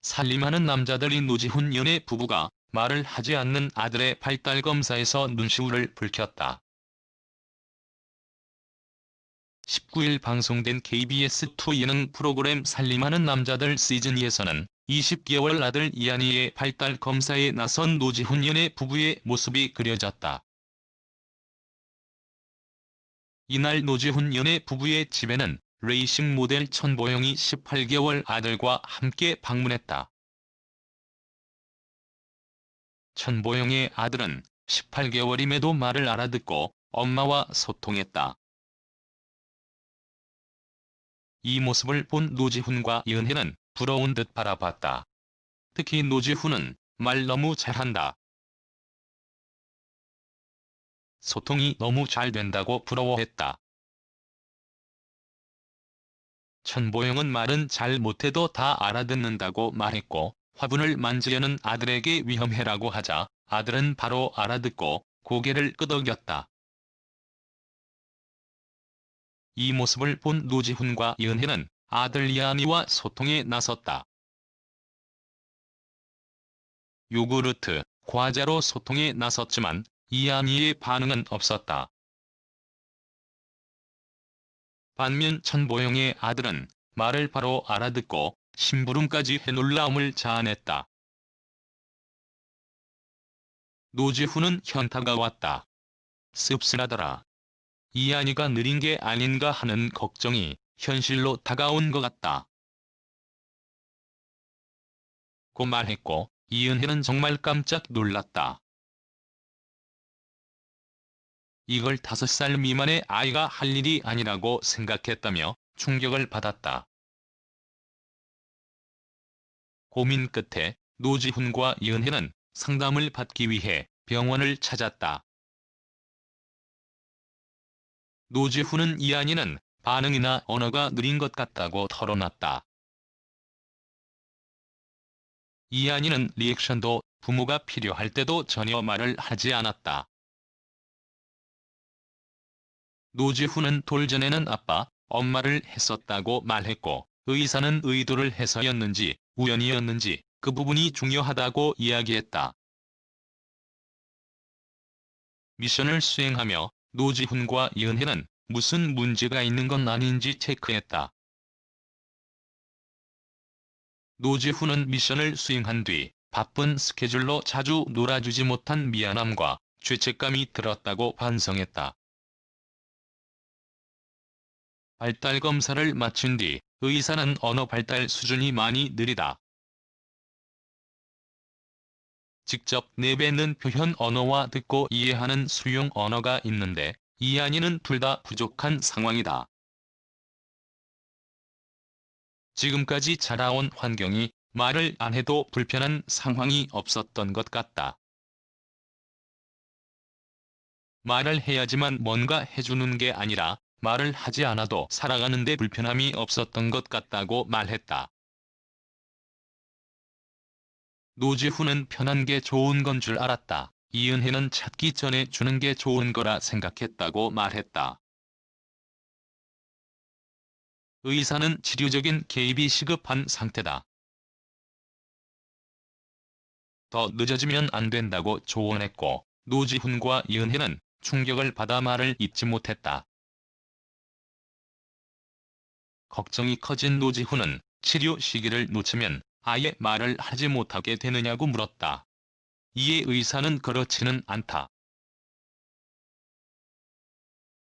살림하는 남자들인 노지훈 연애 부부가 말을 하지 않는 아들의 발달검사에서 눈시울을 붉혔다. 19일 방송된 KBS2 예능 프로그램 살림하는 남자들 시즌2에서는 20개월 아들 이한이의 발달검사에 나선 노지훈 연애 부부의 모습이 그려졌다. 이날 노지훈 연애 부부의 집에는 레이싱 모델 천보영이 18개월 아들과 함께 방문했다. 천보영의 아들은 18개월임에도 말을 알아듣고 엄마와 소통했다. 이 모습을 본 노지훈과 연희는 부러운 듯 바라봤다. 특히 노지훈은 말 너무 잘한다. 소통이 너무 잘 된다고 부러워했다. 천보영은 말은 잘 못해도 다 알아듣는다고 말했고, 화분을 만지려는 아들에게 위험해라고 하자 아들은 바로 알아듣고 고개를 끄덕였다. 이 모습을 본 노지훈과 연희는 아들 이한이와 소통에 나섰다. 요구르트, 과자로 소통에 나섰지만 이한이의 반응은 없었다. 반면 천보영의 아들은 말을 바로 알아듣고 심부름까지 해 놀라움을 자아냈다. 노지훈은 현타가 왔다. 씁쓸하더라. 이한이가 느린 게 아닌가 하는 걱정이 현실로 다가온 것 같다. 고 말했고, 이은혜는 정말 깜짝 놀랐다. 이걸 5살 미만의 아이가 할 일이 아니라고 생각했다며 충격을 받았다. 고민 끝에 노지훈과 이은혜는 상담을 받기 위해 병원을 찾았다. 노지훈은 이한이는 반응이나 언어가 느린 것 같다고 털어놨다. 이한이는 리액션도 부모가 필요할 때도 전혀 말을 하지 않았다. 노지훈은 돌전에는 아빠, 엄마를 했었다고 말했고, 의사는 의도를 해서였는지 우연이었는지 그 부분이 중요하다고 이야기했다. 미션을 수행하며 노지훈과 연희는 무슨 문제가 있는 건 아닌지 체크했다. 노지훈은 미션을 수행한 뒤 바쁜 스케줄로 자주 놀아주지 못한 미안함과 죄책감이 들었다고 반성했다. 발달 검사를 마친 뒤 의사는 언어 발달 수준이 많이 느리다. 직접 내뱉는 표현 언어와 듣고 이해하는 수용 언어가 있는데 이한이는 둘 다 부족한 상황이다. 지금까지 자라온 환경이 말을 안 해도 불편한 상황이 없었던 것 같다. 말을 해야지만 뭔가 해주는 게 아니라 말을 하지 않아도 살아가는데 불편함이 없었던 것 같다고 말했다. 노지훈은 편한 게 좋은 건 줄 알았다. 이은혜는 찾기 전에 주는 게 좋은 거라 생각했다고 말했다. 의사는 치료적인 개입이 시급한 상태다. 더 늦어지면 안 된다고 조언했고, 노지훈과 이은혜는 충격을 받아 말을 잇지 못했다. 걱정이 커진 노지훈은 치료 시기를 놓치면 아예 말을 하지 못하게 되느냐고 물었다. 이에 의사는 그렇지는 않다.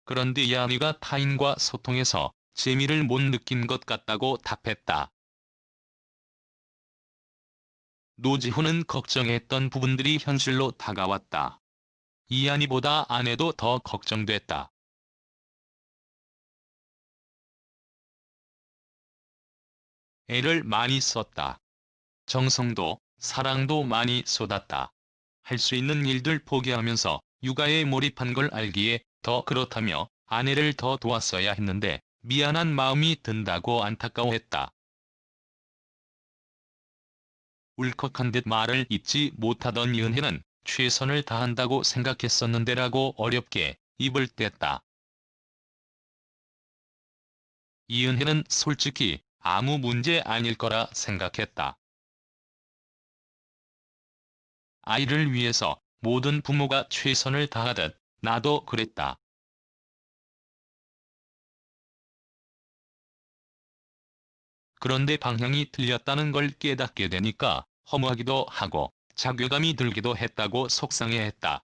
그런데 이한이가 타인과 소통해서 재미를 못 느낀 것 같다고 답했다. 노지훈은 걱정했던 부분들이 현실로 다가왔다. 이한이보다 아내도 더 걱정됐다. 애를 많이 썼다. 정성도 사랑도 많이 쏟았다. 할 수 있는 일들 포기하면서 육아에 몰입한 걸 알기에 더 그렇다며 아내를 더 도왔어야 했는데 미안한 마음이 든다고 안타까워했다. 울컥한 듯 말을 잇지 못하던 연희는 최선을 다한다고 생각했었는데라고 어렵게 입을 뗐다. 이은혜는 솔직히 아무 문제 아닐 거라 생각했다. 아이를 위해서 모든 부모가 최선을 다하듯 나도 그랬다. 그런데 방향이 틀렸다는 걸 깨닫게 되니까 허무하기도 하고 자괴감이 들기도 했다고 속상해했다.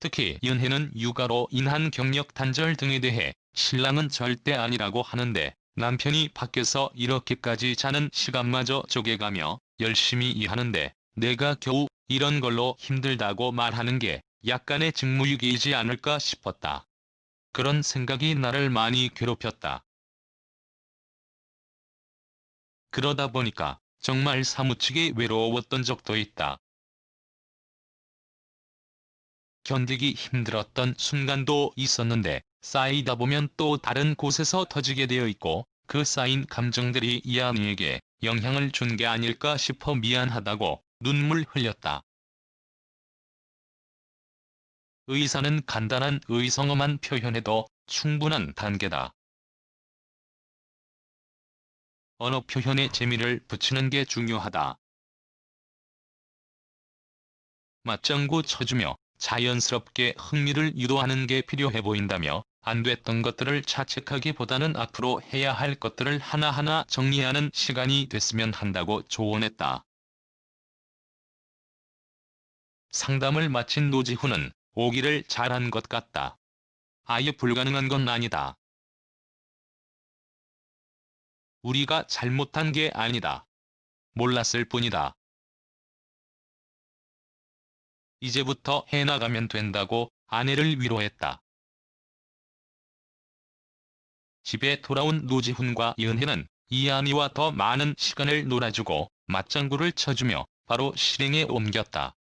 특히 연혜는 육아로 인한 경력 단절 등에 대해 신랑은 절대 아니라고 하는데 남편이 밖에서 이렇게까지 자는 시간마저 쪼개가며 열심히 일하는데 내가 겨우 이런 걸로 힘들다고 말하는 게 약간의 직무유기이지 않을까 싶었다. 그런 생각이 나를 많이 괴롭혔다. 그러다 보니까 정말 사무치게 외로웠던 적도 있다. 견디기 힘들었던 순간도 있었는데 쌓이다 보면 또 다른 곳에서 터지게 되어 있고 그 쌓인 감정들이 이한이에게 영향을 준 게 아닐까 싶어 미안하다고 눈물 흘렸다. 의사는 간단한 의성어만 표현해도 충분한 단계다. 언어 표현에 재미를 붙이는 게 중요하다. 맞장구 쳐주며 자연스럽게 흥미를 유도하는 게 필요해 보인다며 안 됐던 것들을 자책하기보다는 앞으로 해야 할 것들을 하나하나 정리하는 시간이 됐으면 한다고 조언했다. 상담을 마친 노지훈은 오기를 잘한 것 같다. 아예 불가능한 건 아니다. 우리가 잘못한 게 아니다. 몰랐을 뿐이다. 이제부터 해나가면 된다고 아내를 위로했다. 집에 돌아온 노지훈과 연혜는 이한이와 더 많은 시간을 놀아주고 맞장구를 쳐주며 바로 실행에 옮겼다.